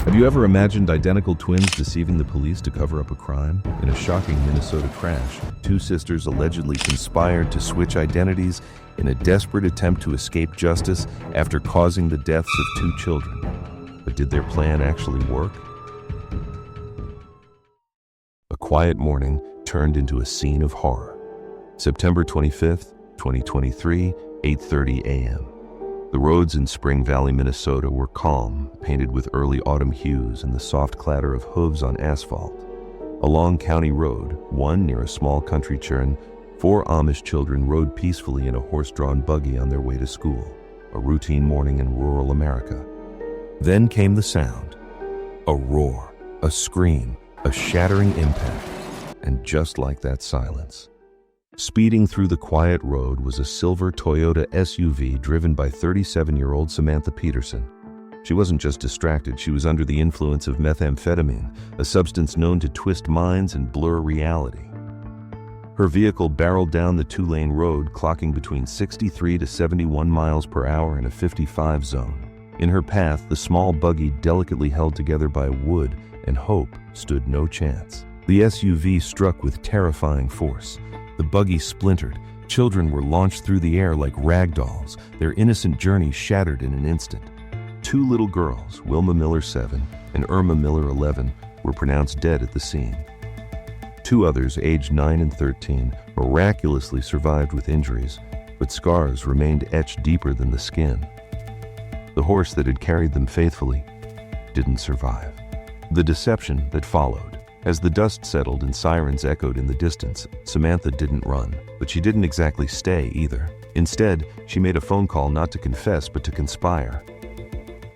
Have you ever imagined identical twins deceiving the police to cover up a crime? In a shocking Minnesota crash, two sisters allegedly conspired to switch identities in a desperate attempt to escape justice after causing the deaths of two children. But did their plan actually work? A quiet morning turned into a scene of horror. September 25th, 2023, 8:30 a.m. The roads in Spring Valley, Minnesota were calm, painted with early autumn hues and the soft clatter of hooves on asphalt. Along County Road, one near a small country churn, four Amish children rode peacefully in a horse-drawn buggy on their way to school, a routine morning in rural America. Then came the sound. A roar, a scream, a shattering impact, and just like that silence, speeding through the quiet road was a silver Toyota SUV driven by 37-year-old Samantha Peterson. She wasn't just distracted, she was under the influence of methamphetamine, a substance known to twist minds and blur reality. Her vehicle barreled down the two-lane road, clocking between 63 to 71 miles per hour in a 55 zone. In her path, the small buggy, delicately held together by wood and hope, stood no chance. The SUV struck with terrifying force. The buggy splintered. Children were launched through the air like rag dolls, their innocent journey shattered in an instant. Two little girls, Wilma Miller 7 and Irma Miller 11, were pronounced dead at the scene. Two others, aged 9 and 13, miraculously survived with injuries, but scars remained etched deeper than the skin. The horse that had carried them faithfully didn't survive. The deception that followed. As the dust settled and sirens echoed in the distance, Samantha didn't run, but she didn't exactly stay either. Instead, she made a phone call not to confess but to conspire.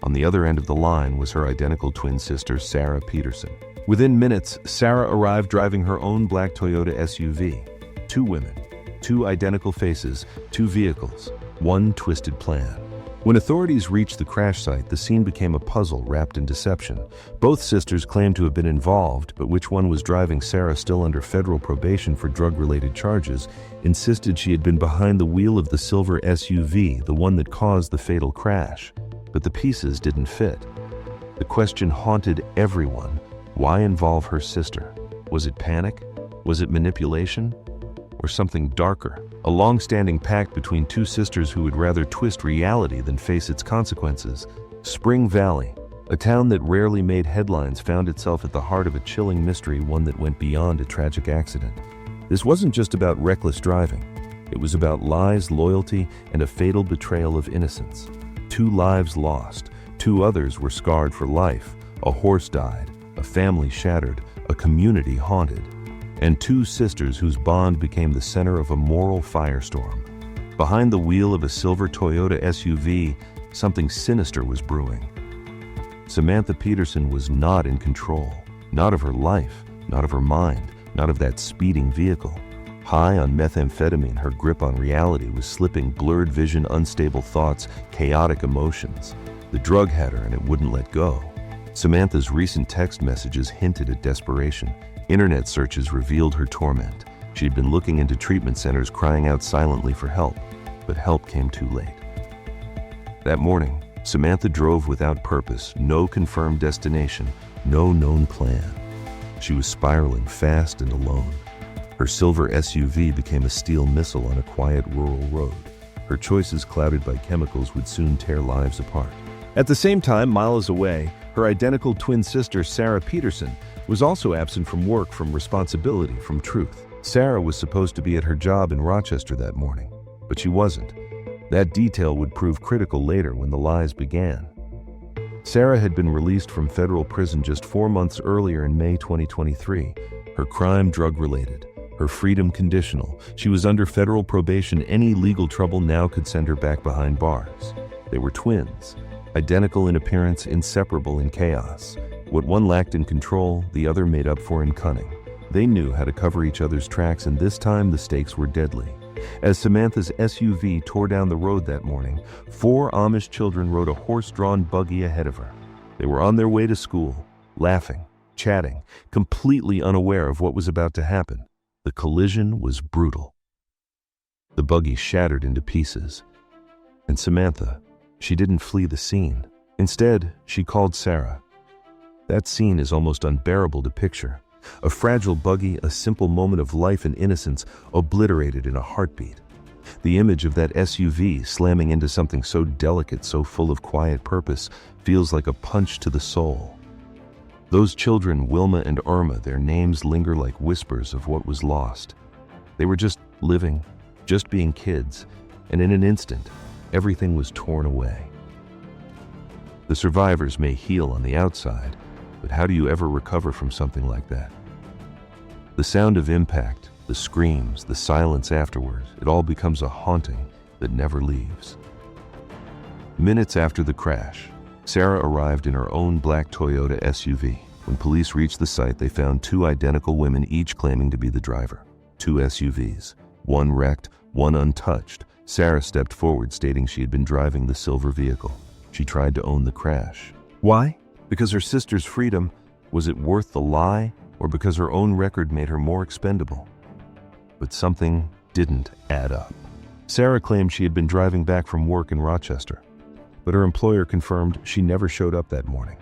On the other end of the line was her identical twin sister, Sarah Peterson. Within minutes, Sarah arrived driving her own black Toyota SUV. Two women, two identical faces, two vehicles, one twisted plan. When authorities reached the crash site, the scene became a puzzle wrapped in deception. Both sisters claimed to have been involved, but which one was driving Sarah, still under federal probation for drug-related charges, insisted she had been behind the wheel of the silver SUV, the one that caused the fatal crash. But the pieces didn't fit. The question haunted everyone. Why involve her sister? Was it panic? Was it manipulation? Or something darker? A long-standing pact between two sisters who would rather twist reality than face its consequences. Spring Valley, a town that rarely made headlines, found itself at the heart of a chilling mystery, one that went beyond a tragic accident. This wasn't just about reckless driving. It was about lies, loyalty, and a fatal betrayal of innocence. Two lives lost. Two others were scarred for life. A horse died. A family shattered. A community haunted. And two sisters whose bond became the center of a moral firestorm. Behind the wheel of a silver Toyota SUV, something sinister was brewing. Samantha Peterson was not in control, not of her life, not of her mind, not of that speeding vehicle. High on methamphetamine, her grip on reality was slipping. Blurred vision, unstable thoughts, chaotic emotions. The drug had her and it wouldn't let go. Samantha's recent text messages hinted at desperation. Internet searches revealed her torment. She'd been looking into treatment centers, crying out silently for help, but help came too late. That morning, Samantha drove without purpose, no confirmed destination, no known plan. She was spiraling fast and alone. Her silver SUV became a steel missile on a quiet rural road. Her choices, clouded by chemicals, would soon tear lives apart. At the same time, miles away, her identical twin sister, Sarah Peterson, was also absent from work, from responsibility, from truth. Sarah was supposed to be at her job in Rochester that morning, but she wasn't. That detail would prove critical later when the lies began. Sarah had been released from federal prison just 4 months earlier in May 2023. Her crime drug-related, her freedom conditional. She was under federal probation. Any legal trouble now could send her back behind bars. They were twins, identical in appearance, inseparable in chaos. What one lacked in control, the other made up for in cunning. They knew how to cover each other's tracks, and this time the stakes were deadly. As Samantha's SUV tore down the road that morning, 4 Amish children rode a horse-drawn buggy ahead of her. They were on their way to school, laughing, chatting, completely unaware of what was about to happen. The collision was brutal. The buggy shattered into pieces. And Samantha, she didn't flee the scene. Instead, she called Sarah. That scene is almost unbearable to picture. A fragile buggy, a simple moment of life and innocence, obliterated in a heartbeat. The image of that SUV slamming into something so delicate, so full of quiet purpose, feels like a punch to the soul. Those children, Wilma and Irma, their names linger like whispers of what was lost. They were just living, just being kids, and in an instant, everything was torn away. The survivors may heal on the outside, but how do you ever recover from something like that? The sound of impact, the screams, the silence afterward, it all becomes a haunting that never leaves. Minutes after the crash, Sarah arrived in her own black Toyota SUV. When police reached the site, they found two identical women, each claiming to be the driver. Two SUVs, one wrecked, one untouched. Sarah stepped forward, stating she had been driving the silver vehicle. She tried to own the crash. Why? Because her sister's freedom. Was it worth the lie, or because her own record made her more expendable? But something didn't add up. Sarah claimed she had been driving back from work in Rochester, but her employer confirmed she never showed up that morning.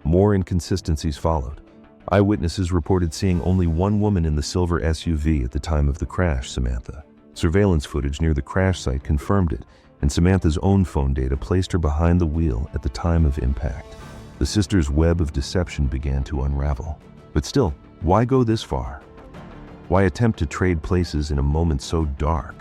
More inconsistencies followed. Eyewitnesses reported seeing only one woman in the silver SUV at the time of the crash, Samantha. Surveillance footage near the crash site confirmed it, and Samantha's own phone data placed her behind the wheel at the time of impact. The sisters' web of deception began to unravel. But still, why go this far? Why attempt to trade places in a moment so dark?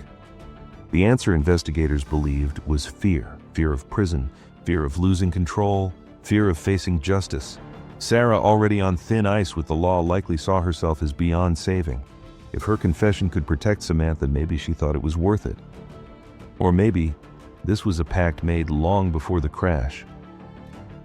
The answer investigators believed was fear. Fear of prison, fear of losing control, fear of facing justice. Sarah, already on thin ice with the law, likely saw herself as beyond saving. If her confession could protect Samantha, maybe she thought it was worth it. Or maybe this was a pact made long before the crash.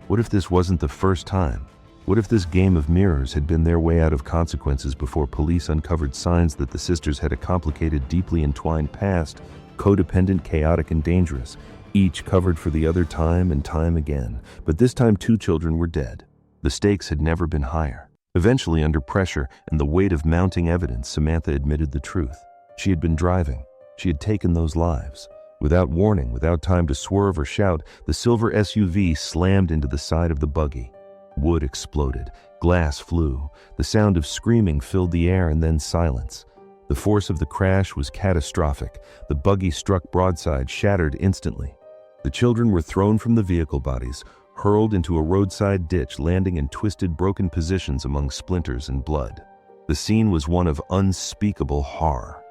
What if this wasn't the first time? What if this game of mirrors had been their way out of consequences before police uncovered signs that the sisters had a complicated, deeply entwined past, codependent, chaotic, and dangerous, each covered for the other time and time again. But this time 2 children were dead. The stakes had never been higher. Eventually, under pressure and the weight of mounting evidence, Samantha admitted the truth. She had been driving. She had taken those lives. Without warning, without time to swerve or shout, the silver SUV slammed into the side of the buggy. Wood exploded. Glass flew. The sound of screaming filled the air, and then silence. The force of the crash was catastrophic. The buggy struck broadside, shattered instantly. The children were thrown from the vehicle bodies, hurled into a roadside ditch, landing in twisted, broken positions among splinters and blood. The scene was one of unspeakable horror.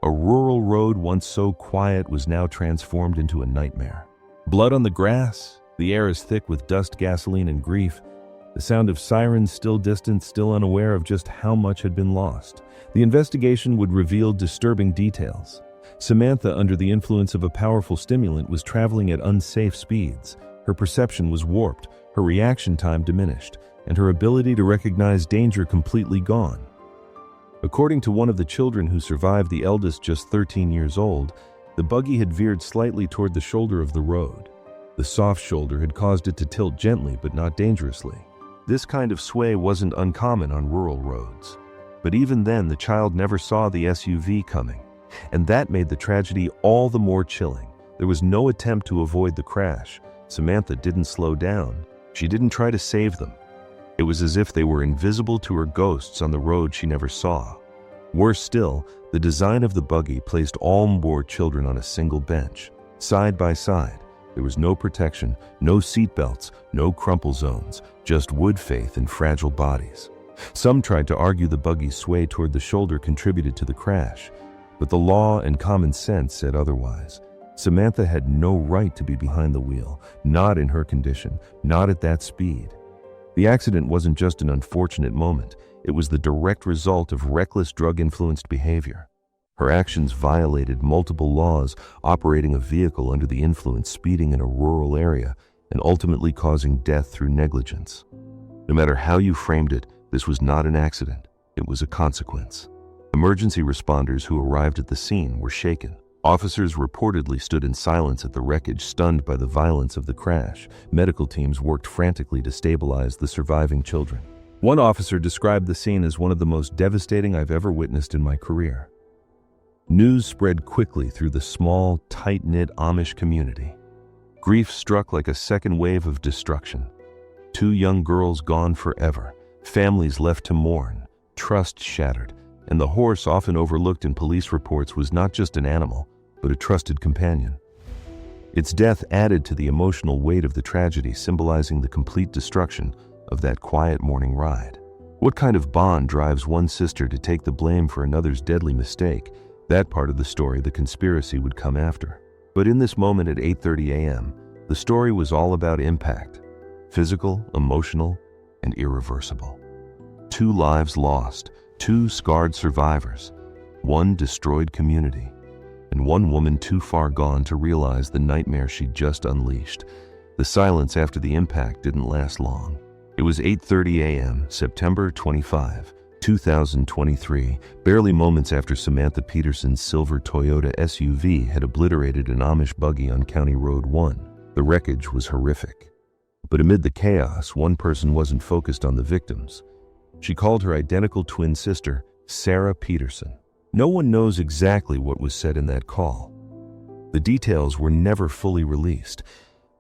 A rural road once so quiet was now transformed into a nightmare. Blood on the grass, the air is thick with dust, gasoline, and grief. The sound of sirens still distant, still unaware of just how much had been lost. The investigation would reveal disturbing details. Samantha, under the influence of a powerful stimulant, was traveling at unsafe speeds. Her perception was warped, her reaction time diminished, and her ability to recognize danger completely gone. According to one of the children who survived, the eldest just 13 years old, the buggy had veered slightly toward the shoulder of the road. The soft shoulder had caused it to tilt gently but not dangerously. This kind of sway wasn't uncommon on rural roads. But even then, the child never saw the SUV coming, and that made the tragedy all the more chilling. There was no attempt to avoid the crash. Samantha didn't slow down. She didn't try to save them. It was as if they were invisible to her ghosts on the road she never saw. Worse still, the design of the buggy placed all 4 children on a single bench, side by side. There was no protection, no seatbelts, no crumple zones, just wood faith and fragile bodies. Some tried to argue the buggy's sway toward the shoulder contributed to the crash, but the law and common sense said otherwise. Samantha had no right to be behind the wheel, not in her condition, not at that speed. The accident wasn't just an unfortunate moment, it was the direct result of reckless drug-influenced behavior. Her actions violated multiple laws, operating a vehicle under the influence, speeding in a rural area, and ultimately causing death through negligence. No matter how you framed it, this was not an accident, it was a consequence. Emergency responders who arrived at the scene were shaken. Officers reportedly stood in silence at the wreckage, stunned by the violence of the crash. Medical teams worked frantically to stabilize the surviving children. One officer described the scene as one of the most devastating I've ever witnessed in my career. News spread quickly through the small, tight-knit Amish community. Grief struck like a second wave of destruction. 2 young girls gone forever, families left to mourn, trust shattered, and the horse often overlooked in police reports was not just an animal, but a trusted companion. Its death added to the emotional weight of the tragedy, symbolizing the complete destruction of that quiet morning ride. What kind of bond drives one sister to take the blame for another's deadly mistake? That part of the story, the conspiracy, would come after. But in this moment at 8:30 a.m., the story was all about impact. Physical, emotional, and irreversible. 2 lives lost, 2 scarred survivors, 1 destroyed community, and 1 woman too far gone to realize the nightmare she'd just unleashed. The silence after the impact didn't last long. It was 8:30 a.m., September 25, 2023, barely moments after Samantha Peterson's silver Toyota SUV had obliterated an Amish buggy on County Road 1. The wreckage was horrific. But amid the chaos, one person wasn't focused on the victims. She called her identical twin sister, Sarah Peterson. No one knows exactly what was said in that call. The details were never fully released,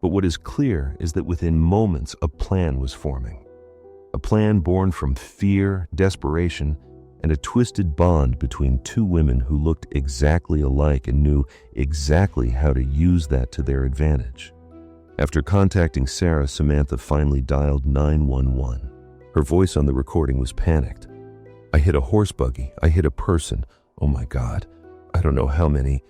but what is clear is that within moments a plan was forming. A plan born from fear, desperation, and a twisted bond between 2 women who looked exactly alike and knew exactly how to use that to their advantage. After contacting Sarah, Samantha finally dialed 911. Her voice on the recording was panicked. "I hit a horse buggy. I hit a person. Oh my God. I don't know how many."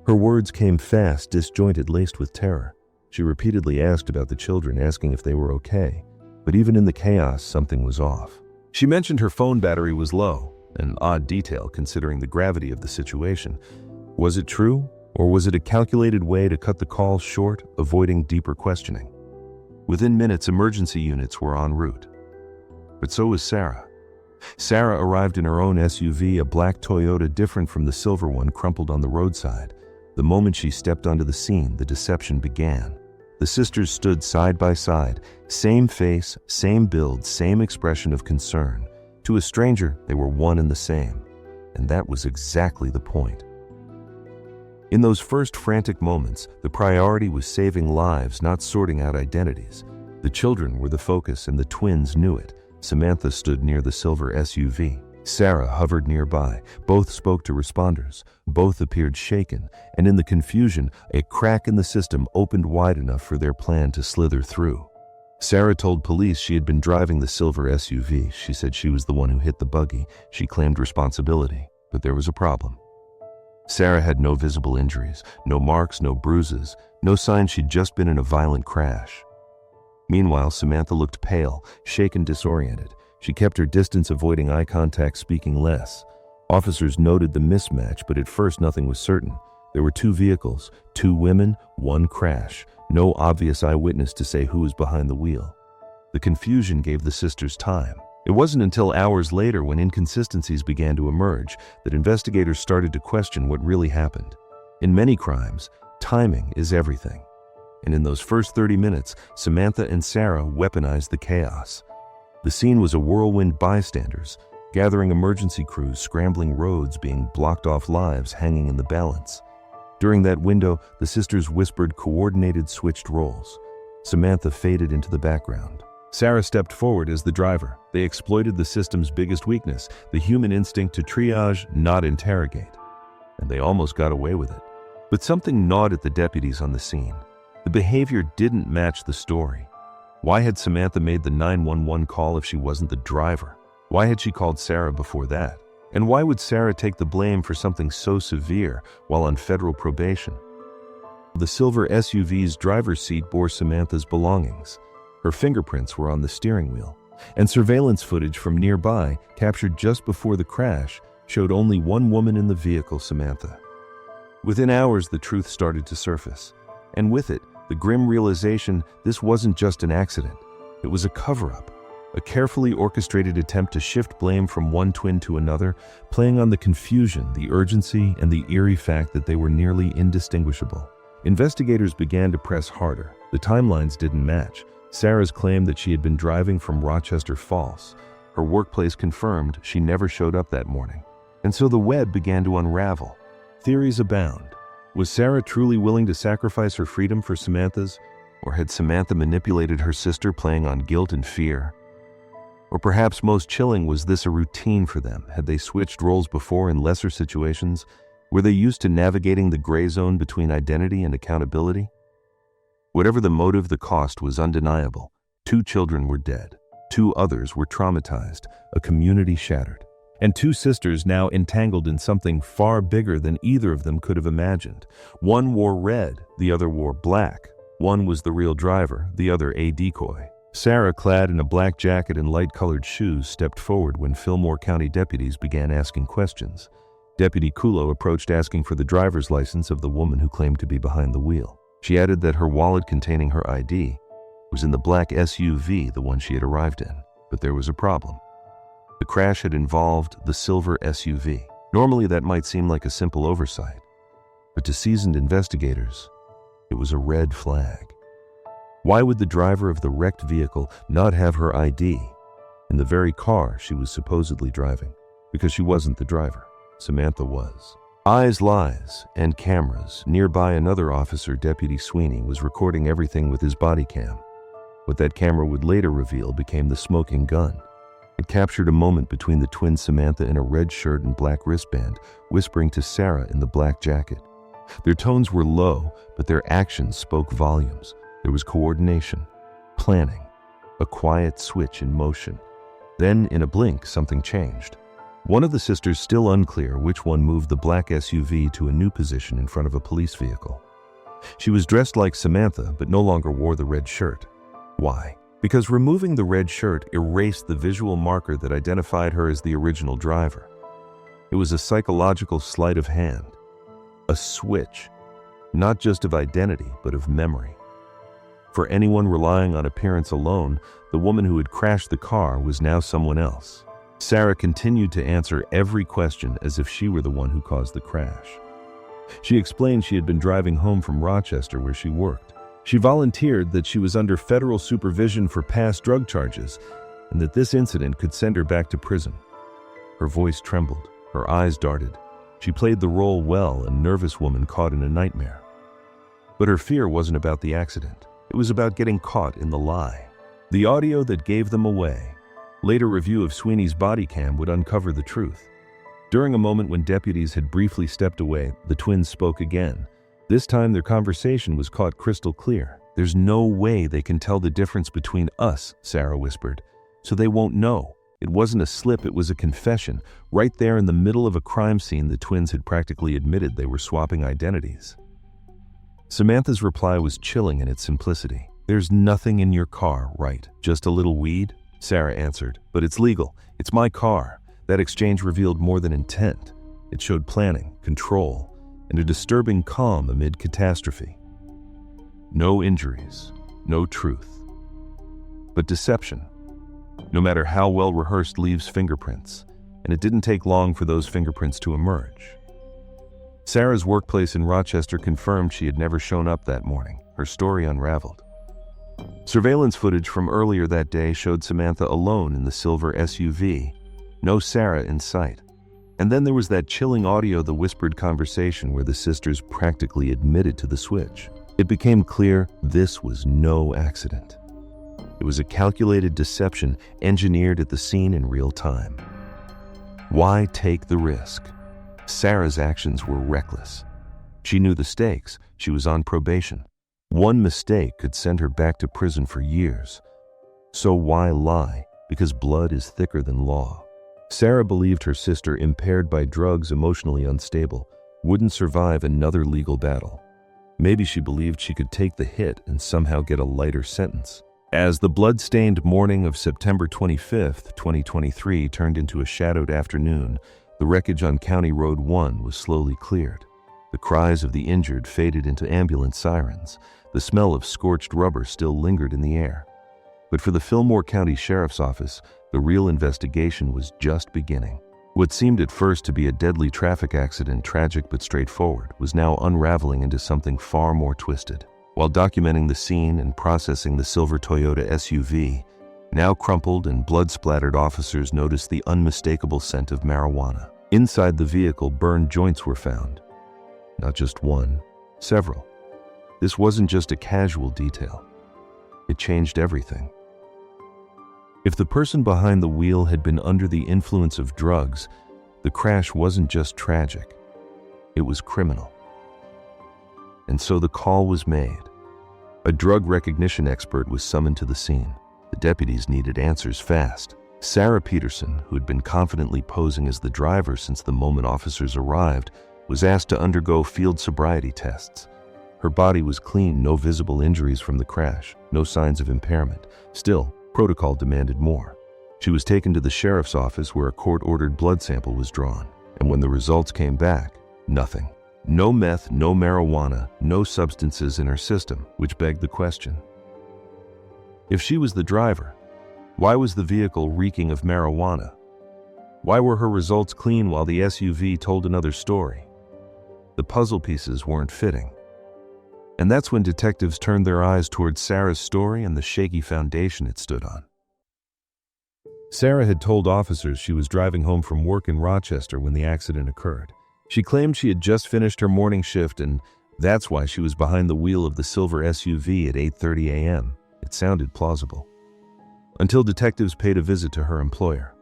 Her words came fast, disjointed, laced with terror. She repeatedly asked about the children, asking if they were okay. But even in the chaos, something was off. She mentioned her phone battery was low, an odd detail considering the gravity of the situation. Was it true? Or was it a calculated way to cut the call short, avoiding deeper questioning? Within minutes, emergency units were en route. But so was Sarah. Sarah arrived in her own SUV, a black Toyota different from the silver one crumpled on the roadside. The moment she stepped onto the scene, the deception began. The sisters stood side by side, same face, same build, same expression of concern. To a stranger, they were one and the same. And that was exactly the point. In those first frantic moments, the priority was saving lives, not sorting out identities. The children were the focus, and the twins knew it. Samantha stood near the silver SUV. Sarah hovered nearby. Both spoke to responders. Both appeared shaken, and in the confusion, a crack in the system opened wide enough for their plan to slither through. Sarah told police she had been driving the silver SUV. She said she was the one who hit the buggy. She claimed responsibility, but there was a problem. Sarah had no visible injuries, no marks, no bruises, no sign she'd just been in a violent crash. Meanwhile, Samantha looked pale, shaken, disoriented. She kept her distance, avoiding eye contact, speaking less. Officers noted the mismatch, but at first nothing was certain. There were 2 vehicles, 2 women, 1 crash. No obvious eyewitness to say who was behind the wheel. The confusion gave the sisters time. It wasn't until hours later, when inconsistencies began to emerge, that investigators started to question what really happened. In many crimes, timing is everything. And in those first 30 minutes, Samantha and Sarah weaponized the chaos. The scene was a whirlwind, bystanders, gathering emergency crews, scrambling roads, being blocked off, lives hanging in the balance. During that window, the sisters whispered, coordinated, switched roles. Samantha faded into the background. Sarah stepped forward as the driver. They exploited the system's biggest weakness, the human instinct to triage, not interrogate. And they almost got away with it. But something gnawed at the deputies on the scene. The behavior didn't match the story. Why had Samantha made the 911 call if she wasn't the driver? Why had she called Sarah before that? And why would Sarah take the blame for something so severe while on federal probation? The silver SUV's driver's seat bore Samantha's belongings. Her fingerprints were on the steering wheel, and surveillance footage from nearby, captured just before the crash, showed only 1 woman in the vehicle, Samantha. Within hours, the truth started to surface, and with it, the grim realization this wasn't just an accident. It was a cover-up, a carefully orchestrated attempt to shift blame from one twin to another, playing on the confusion, the urgency, and the eerie fact that they were nearly indistinguishable. Investigators began to press harder. The timelines didn't match. Sarah's claim that she had been driving from Rochester false. Her workplace confirmed she never showed up that morning. And so the web began to unravel. Theories abound. Was Sarah truly willing to sacrifice her freedom for Samantha's? Or had Samantha manipulated her sister, playing on guilt and fear? Or perhaps most chilling, was this a routine for them? Had they switched roles before in lesser situations? Were they used to navigating the gray zone between identity and accountability? Whatever the motive, the cost was undeniable. 2 children were dead. 2 others were traumatized, a community shattered. And 2 sisters now entangled in something far bigger than either of them could have imagined. One wore red, the other wore black. One was the real driver, the other a decoy. Sarah, clad in a black jacket and light-colored shoes, stepped forward when Fillmore County deputies began asking questions. Deputy Kulo approached, asking for the driver's license of the woman who claimed to be behind the wheel. She added that her wallet containing her ID was in the black SUV, the one she had arrived in. But there was a problem. The crash had involved the silver SUV. Normally that might seem like a simple oversight, but to seasoned investigators, it was a red flag. Why would the driver of the wrecked vehicle not have her ID in the very car she was supposedly driving? Because she wasn't the driver. Samantha was. Eyes, lies, and cameras. Nearby, another officer, Deputy Sweeney, was recording everything with his body cam. What that camera would later reveal became the smoking gun. It captured a moment between the twin Samantha in a red shirt and black wristband, whispering to Sarah in the black jacket. Their tones were low, but their actions spoke volumes. There was coordination, planning, a quiet switch in motion. Then, in a blink, something changed. One of the sisters, still unclear which one, moved the black SUV to a new position in front of a police vehicle. She was dressed like Samantha, but no longer wore the red shirt. Why? Because removing the red shirt erased the visual marker that identified her as the original driver. It was a psychological sleight of hand, a switch, not just of identity, but of memory. For anyone relying on appearance alone, the woman who had crashed the car was now someone else. Sarah continued to answer every question as if she were the one who caused the crash. She explained she had been driving home from Rochester, where she worked. She volunteered that she was under federal supervision for past drug charges and that this incident could send her back to prison. Her voice trembled, her eyes darted. She played the role well, a nervous woman caught in a nightmare. But her fear wasn't about the accident. It was about getting caught in the lie. The audio that gave them away. Later review of Sweeney's body cam would uncover the truth. During a moment when deputies had briefly stepped away, the twins spoke again. This time their conversation was caught crystal clear. "There's no way they can tell the difference between us," Sarah whispered. "So they won't know. It wasn't a slip, it was a confession. Right there in the middle of a crime scene, the twins had practically admitted they were swapping identities." Samantha's reply was chilling in its simplicity. "There's nothing in your car, right? Just a little weed?" Sarah answered. "But it's legal. It's my car." That exchange revealed more than intent. It showed planning, control, and a disturbing calm amid catastrophe. No injuries, no truth. But deception, no matter how well rehearsed, leaves fingerprints, and it didn't take long for those fingerprints to emerge. Sarah's workplace in Rochester confirmed she had never shown up that morning. Her story unraveled. Surveillance footage from earlier that day showed Samantha alone in the silver SUV, no Sarah in sight. And then there was that chilling audio, the whispered conversation where the sisters practically admitted to the switch. It became clear this was no accident. It was a calculated deception engineered at the scene in real time. Why take the risk? Sarah's actions were reckless. She knew the stakes. She was on probation. One mistake could send her back to prison for years. So why lie? Because blood is thicker than law. Sarah believed her sister, impaired by drugs, emotionally unstable, wouldn't survive another legal battle. Maybe she believed she could take the hit and somehow get a lighter sentence. As the blood-stained morning of September 25, 2023 turned into a shadowed afternoon, the wreckage on County Road 1 was slowly cleared. The cries of the injured faded into ambulance sirens. The smell of scorched rubber still lingered in the air. But for the Fillmore County Sheriff's Office, the real investigation was just beginning. What seemed at first to be a deadly traffic accident, tragic but straightforward, was now unraveling into something far more twisted. While documenting the scene and processing the silver Toyota SUV, now crumpled and blood-splattered, officers noticed the unmistakable scent of marijuana. Inside the vehicle, burned joints were found. Not just one, several. This wasn't just a casual detail. It changed everything. If the person behind the wheel had been under the influence of drugs, the crash wasn't just tragic, it was criminal. And so the call was made. A drug recognition expert was summoned to the scene. The deputies needed answers fast. Sarah Peterson, who had been confidently posing as the driver since the moment officers arrived, was asked to undergo field sobriety tests. Her body was clean, no visible injuries from the crash, no signs of impairment. Still, protocol demanded more. She was taken to the sheriff's office where a court-ordered blood sample was drawn. And when the results came back, nothing. No meth, no marijuana, no substances in her system, which begged the question. If she was the driver, why was the vehicle reeking of marijuana? Why were her results clean while the SUV told another story? The puzzle pieces weren't fitting. And that's when detectives turned their eyes towards Sarah's story and the shaky foundation it stood on. Sarah had told officers she was driving home from work in Rochester when the accident occurred. She claimed she had just finished her morning shift, and that's why she was behind the wheel of the silver SUV at 8:30 a.m. It sounded plausible. Until detectives paid a visit to her employer.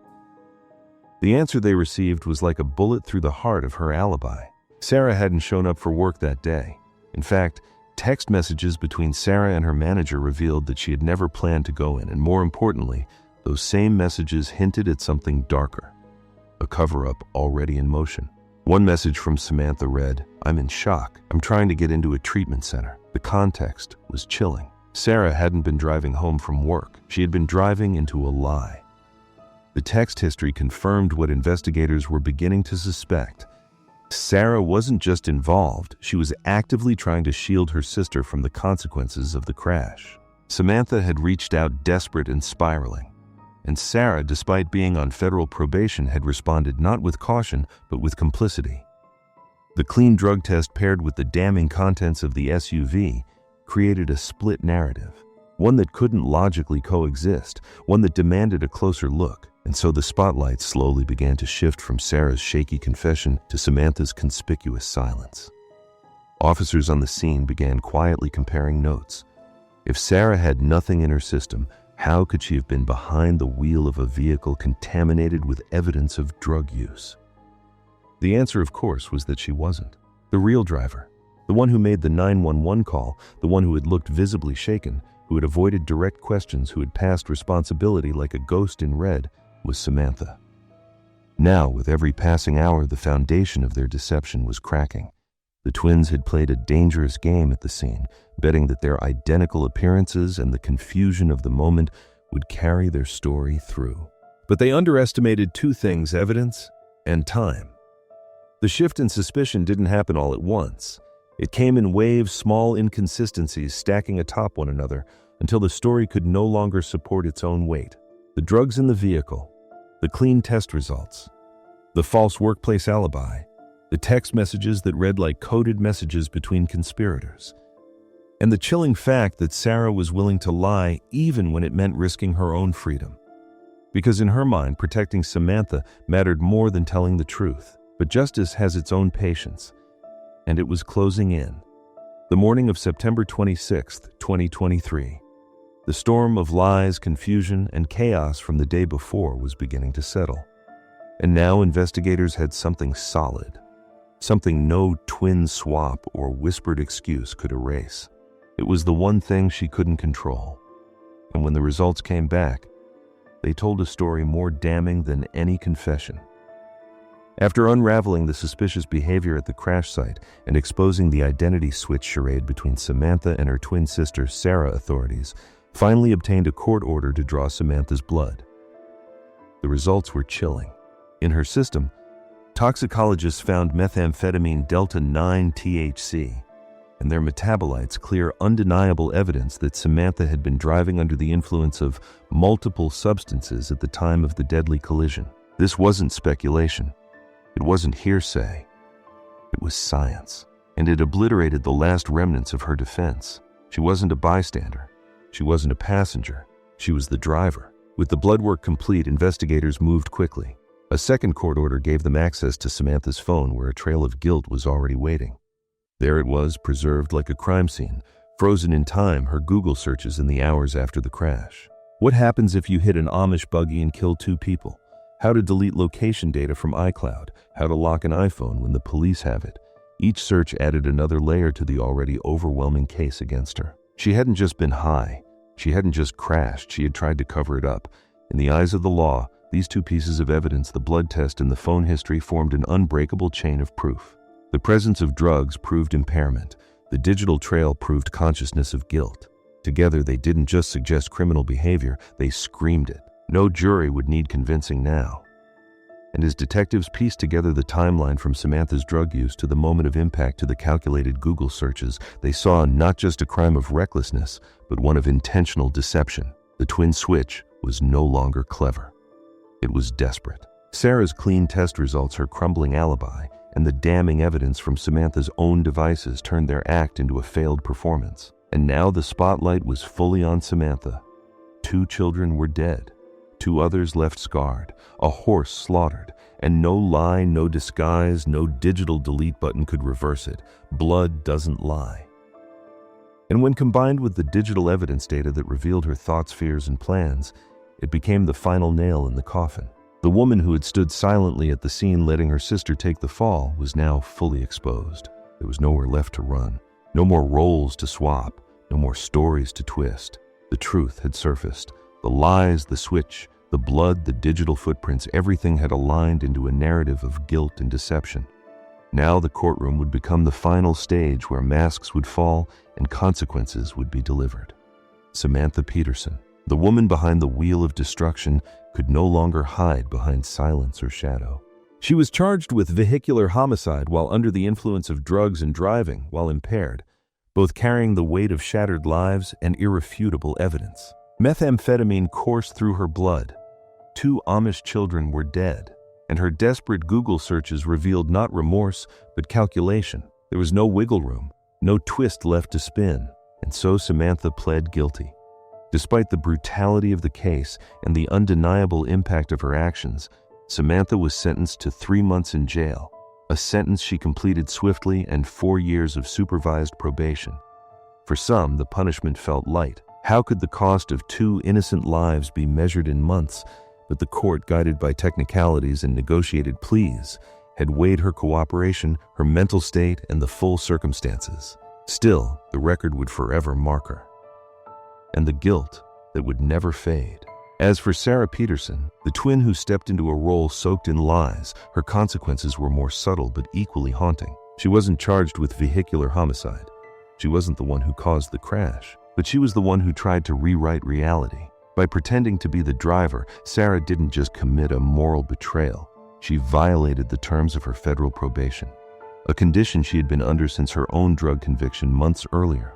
The answer they received was like a bullet through the heart of her alibi. Sarah hadn't shown up for work that day. In fact, text messages between Sarah and her manager revealed that she had never planned to go in, and more importantly, those same messages hinted at something darker, a cover-up already in motion. One message from Samantha read, "I'm in shock. I'm trying to get into a treatment center." The context was chilling. Sarah hadn't been driving home from work. She had been driving into a lie. The text history confirmed what investigators were beginning to suspect. Sarah wasn't just involved, she was actively trying to shield her sister from the consequences of the crash. Samantha had reached out desperate and spiraling. And Sarah, despite being on federal probation, had responded not with caution, but with complicity. The clean drug test paired with the damning contents of the SUV created a split narrative, one that couldn't logically coexist, one that demanded a closer look. And so the spotlight slowly began to shift from Sarah's shaky confession to Samantha's conspicuous silence. Officers on the scene began quietly comparing notes. If Sarah had nothing in her system, how could she have been behind the wheel of a vehicle contaminated with evidence of drug use? The answer, of course, was that she wasn't. The real driver, the one who made the 911 call, the one who had looked visibly shaken, who had avoided direct questions, who had passed responsibility like a ghost in red, was Samantha. Now, with every passing hour, the foundation of their deception was cracking. The twins had played a dangerous game at the scene, betting that their identical appearances and the confusion of the moment would carry their story through. But they underestimated two things: evidence and time. The shift in suspicion didn't happen all at once. It came in waves, small inconsistencies stacking atop one another until the story could no longer support its own weight. The drugs in the vehicle, the clean test results, the false workplace alibi, the text messages that read like coded messages between conspirators, and the chilling fact that Sarah was willing to lie even when it meant risking her own freedom. Because in her mind, protecting Samantha mattered more than telling the truth. But justice has its own patience, and it was closing in. The morning of September 26th, 2023. The storm of lies, confusion, and chaos from the day before was beginning to settle. And now investigators had something solid, something no twin swap or whispered excuse could erase. It was the one thing she couldn't control. And when the results came back, they told a story more damning than any confession. After unraveling the suspicious behavior at the crash site and exposing the identity switch charade between Samantha and her twin sister Sarah, authorities finally obtained a court order to draw Samantha's blood. The results were chilling. In her system, toxicologists found methamphetamine delta-9 THC, and their metabolites clear undeniable evidence that Samantha had been driving under the influence of multiple substances at the time of the deadly collision. This wasn't speculation. It wasn't hearsay. It was science, and it obliterated the last remnants of her defense. She wasn't a bystander. She wasn't a passenger. She was the driver. With the blood work complete, investigators moved quickly. A second court order gave them access to Samantha's phone, where a trail of guilt was already waiting. There it was, preserved like a crime scene, frozen in time, her Google searches in the hours after the crash. What happens if you hit an Amish buggy and kill 2 people? How to delete location data from iCloud? How to lock an iPhone when the police have it? Each search added another layer to the already overwhelming case against her. She hadn't just been high. She hadn't just crashed. She had tried to cover it up. In the eyes of the law, these 2 pieces of evidence, the blood test and the phone history, formed an unbreakable chain of proof. The presence of drugs proved impairment. The digital trail proved consciousness of guilt. Together, they didn't just suggest criminal behavior, they screamed it. No jury would need convincing now. And as detectives pieced together the timeline from Samantha's drug use to the moment of impact to the calculated Google searches, they saw not just a crime of recklessness, but one of intentional deception. The twin switch was no longer clever. It was desperate. Sarah's clean test results, her crumbling alibi, and the damning evidence from Samantha's own devices turned their act into a failed performance. And now the spotlight was fully on Samantha. 2 children were dead. 2 others left scarred, a horse slaughtered, and no lie, no disguise, no digital delete button could reverse it. Blood doesn't lie. And when combined with the digital evidence data that revealed her thoughts, fears, and plans, it became the final nail in the coffin. The woman who had stood silently at the scene letting her sister take the fall was now fully exposed. There was nowhere left to run, no more roles to swap, no more stories to twist. The truth had surfaced. The lies, the switch, the blood, the digital footprints, everything had aligned into a narrative of guilt and deception. Now the courtroom would become the final stage where masks would fall and consequences would be delivered. Samantha Peterson, the woman behind the wheel of destruction, could no longer hide behind silence or shadow. She was charged with vehicular homicide while under the influence of drugs and driving while impaired, both carrying the weight of shattered lives and irrefutable evidence. Methamphetamine coursed through her blood. 2 Amish children were dead, and her desperate Google searches revealed not remorse, but calculation. There was no wiggle room, no twist left to spin, and so Samantha pled guilty. Despite the brutality of the case and the undeniable impact of her actions, Samantha was sentenced to 3 months in jail, a sentence she completed swiftly, and 4 years of supervised probation. For some, the punishment felt light. How could the cost of 2 innocent lives be measured in months? But the court, guided by technicalities and negotiated pleas, had weighed her cooperation, her mental state, and the full circumstances. Still, the record would forever mark her, and the guilt that would never fade. As for Sarah Peterson, the twin who stepped into a role soaked in lies, her consequences were more subtle but equally haunting. She wasn't charged with vehicular homicide. She wasn't the one who caused the crash, but she was the one who tried to rewrite reality. By pretending to be the driver, Sarah didn't just commit a moral betrayal. She violated the terms of her federal probation, a condition she had been under since her own drug conviction months earlier.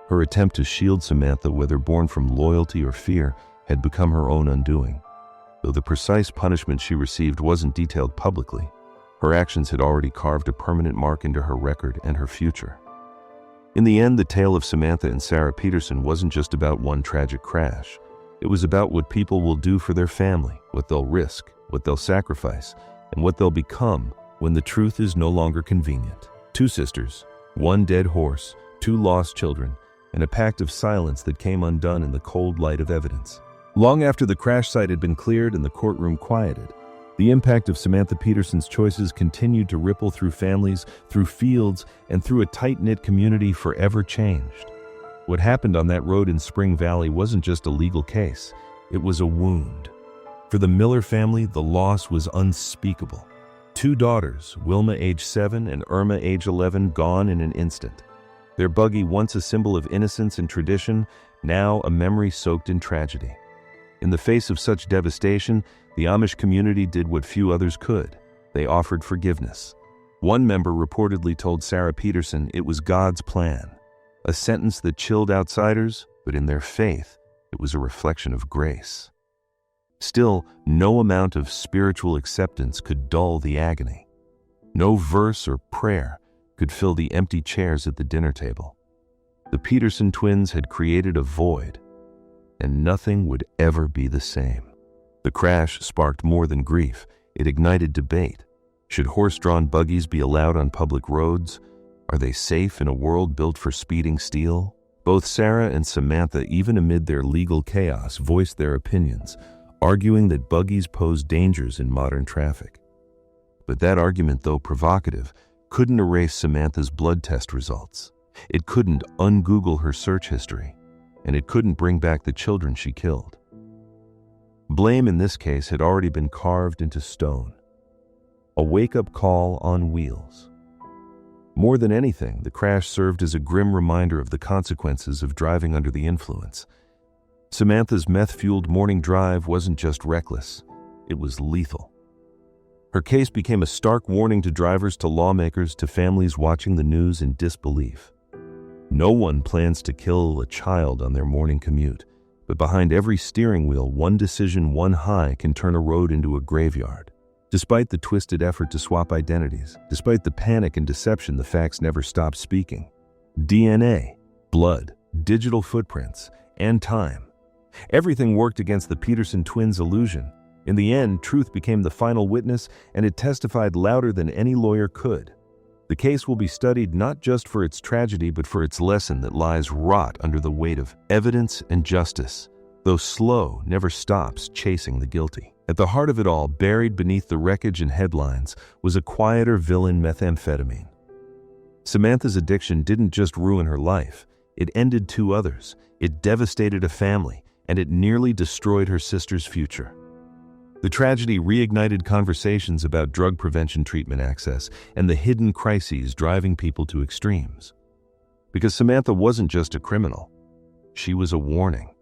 Her attempt to shield Samantha, whether born from loyalty or fear, had become her own undoing. Though the precise punishment she received wasn't detailed publicly, her actions had already carved a permanent mark into her record and her future. In the end, the tale of Samantha and Sarah Peterson wasn't just about one tragic crash. It was about what people will do for their family, what they'll risk, what they'll sacrifice, and what they'll become when the truth is no longer convenient. 2 sisters, 1 dead horse, 2 lost children, and a pact of silence that came undone in the cold light of evidence. Long after the crash site had been cleared and the courtroom quieted, the impact of Samantha Peterson's choices continued to ripple through families, through fields, and through a tight-knit community forever changed. What happened on that road in Spring Valley wasn't just a legal case, it was a wound. For the Miller family, the loss was unspeakable. 2 daughters, Wilma age 7 and Irma age 11, gone in an instant. Their buggy, once a symbol of innocence and tradition, now a memory soaked in tragedy. In the face of such devastation, the Amish community did what few others could. They offered forgiveness. One member reportedly told Sarah Peterson it was God's plan, a sentence that chilled outsiders, but in their faith, it was a reflection of grace. Still, no amount of spiritual acceptance could dull the agony. No verse or prayer could fill the empty chairs at the dinner table. The Peterson twins had created a void, and nothing would ever be the same. The crash sparked more than grief. It ignited debate. Should horse-drawn buggies be allowed on public roads? Are they safe in a world built for speeding steel? Both Sarah and Samantha, even amid their legal chaos, voiced their opinions, arguing that buggies pose dangers in modern traffic. But that argument, though provocative, couldn't erase Samantha's blood test results. It couldn't un-Google her search history, and it couldn't bring back the children she killed. Blame in this case had already been carved into stone. A wake-up call on wheels. More than anything, the crash served as a grim reminder of the consequences of driving under the influence. Samantha's meth-fueled morning drive wasn't just reckless, it was lethal. Her case became a stark warning to drivers, to lawmakers, to families watching the news in disbelief. No one plans to kill a child on their morning commute, but behind every steering wheel, one decision, one high, can turn a road into a graveyard. Despite the twisted effort to swap identities, despite the panic and deception, the facts never stopped speaking. DNA, blood, digital footprints, and time. Everything worked against the Peterson twins' illusion. In the end, truth became the final witness, and it testified louder than any lawyer could. The case will be studied not just for its tragedy, but for its lesson that lies rot under the weight of evidence and justice. Though slow, never stops chasing the guilty. At the heart of it all, buried beneath the wreckage and headlines, was a quieter villain: methamphetamine. Samantha's addiction didn't just ruin her life, it ended 2 others, it devastated a family, and it nearly destroyed her sister's future. The tragedy reignited conversations about drug prevention, treatment access, and the hidden crises driving people to extremes. Because Samantha wasn't just a criminal, she was a warning.